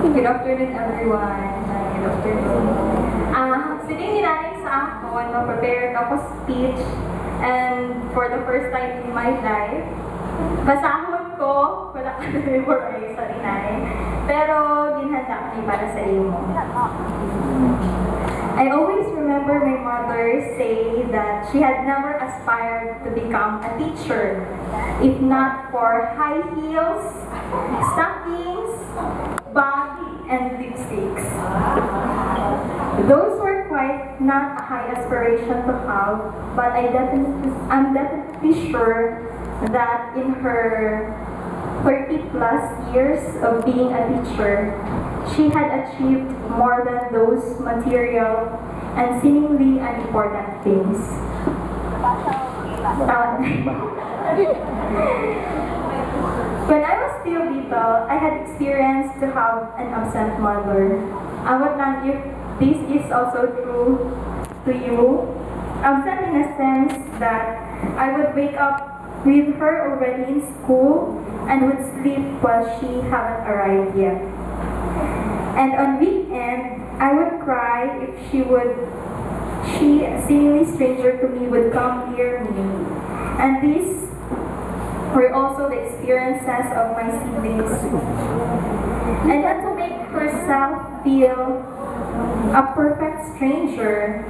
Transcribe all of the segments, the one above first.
Good afternoon, everyone. Good afternoon. Sitting ni nanay sa ako, mag-prepare ako speech, and for the first time in my life, basahon ko, wala ka na-memorize, sorry nanay, pero ginhanda ko para sa iyo mo. I always remember my mother say that she had never aspired to become a teacher, if not for high heels, stockings, bag, and lipsticks. Those were quite not a high aspiration to have, but I'm definitely sure that in her 30 plus years of being a teacher, she had achieved more than those material and seemingly unimportant things. When I was still little, I had experienced to have an absent mother. I would not if this is also true to you. Absent in a sense that I would wake up with her already in school and would sleep while she hadn't arrived yet. And on weekend, I would cry if she, a seemingly stranger to me, would come near me. And these were also the experiences of my siblings. And not to make herself feel a perfect stranger,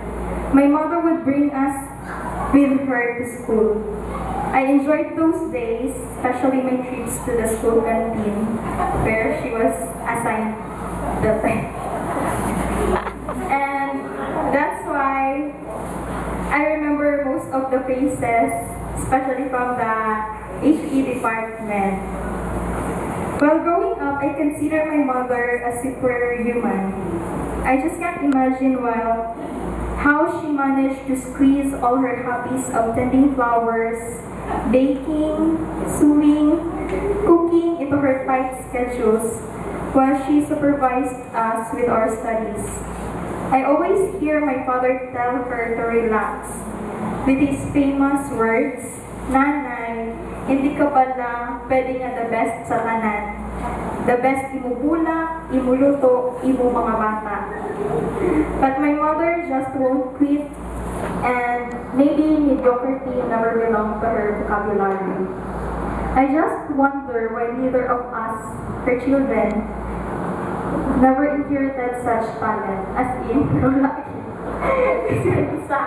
my mother would bring us with her to school. I enjoyed those days, especially my trips to the school canteen, where she was assigned the time. And that's why I remember most of the faces, especially from the HE department. While growing up, I consider my mother a superhuman. I just can't imagine how she managed to squeeze all her hobbies of tending flowers, baking, sewing, cooking into her tight schedules while she supervised us with our studies. I always hear my father tell her to relax with his famous words, "Nanay, hindi ka pala pwede nga the best sa tanan. The best imubula, imuluto, imu mga bata." But my mother just won't quit, and maybe mediocrity never belonged to her vocabulary. I just wonder why neither of us, her children, never inherited such talent, as in, isa.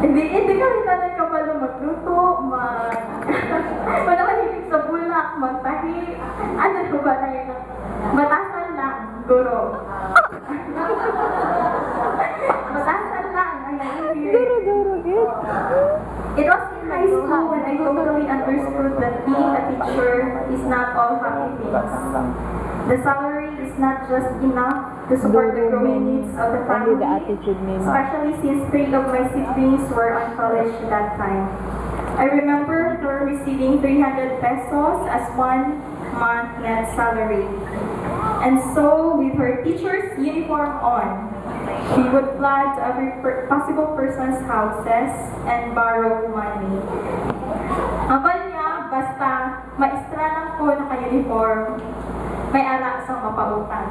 Hindi kami tanong ka pala magluto, manahimik sa bulak, magtahi, ano ba na yun? Batasan lang, guro. Batasan lang, ang naiinherited. It was in high school when I totally understood that being a teacher is not all happy things. The salary is not just enough to support the growing needs of the family, especially since 3 of my siblings were on college at that time. I remember her receiving 300 pesos as 1 month net salary. And so, with her teacher's uniform on, she would fly to every possible person's houses and borrow money. Abal niya, basta maestra lang ko naka-uniform, may ala sa mapautan.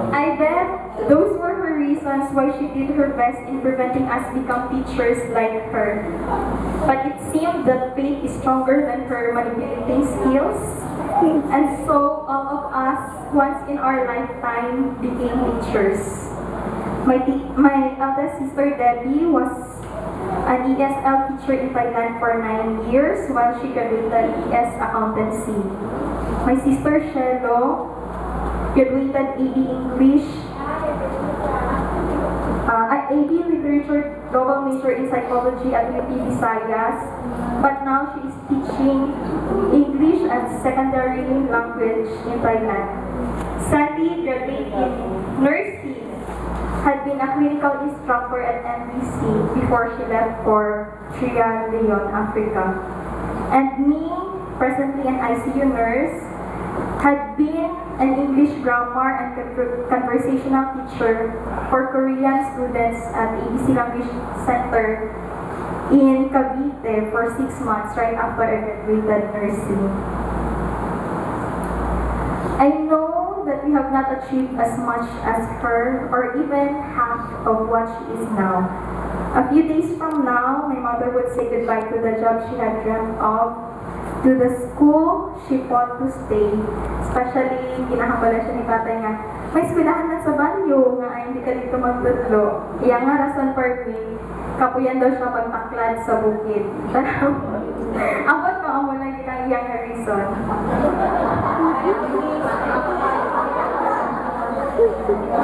I bet those were her reasons why she did her best in preventing us become teachers like her. But it seemed that fate is stronger than her manipulating skills. And so all of us, once in our lifetime, became teachers. My eldest sister Debbie was an ESL teacher in Thailand for 9 years while she graduated ES Accountancy. My sister Shelo graduated AD English, AD Literature, double major in psychology at UP Visayas, but now she is teaching English as secondary language in Thailand. Sandy graduated in nursing, had been a clinical instructor at NBC before she left for Sierra Leone, Africa. And me, presently an ICU nurse, had been an English grammar and conversational teacher for Korean students at ABC Language Center in Cavite for 6 months right after I graduated nursing. I know that we have not achieved as much as her or even half of what she is now. A few days from now, my mother would say goodbye to the job she had dreamt of, to the school she fought to stay. Especially, kinahambala siya ni tatay nga, may eskwelahan na sa banyo, nga ay hindi ka dito magtutlo. Iya nga rason for me, kapuyan daw siya magtaklad sa bukid. Abot pa ako lang ginang iyang reason.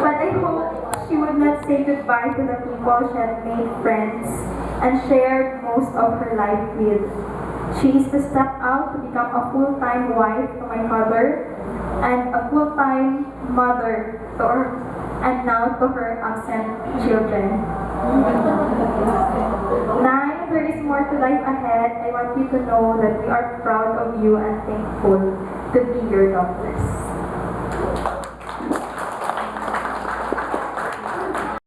But I hope she would not say goodbye to the people she had made friends and shared most of her life with. She is to step out to become a full-time wife to my father and a full-time mother to her, and now to her absent children. Nine, there is more to life ahead. I want you to know that we are proud of you and thankful to be your daughters.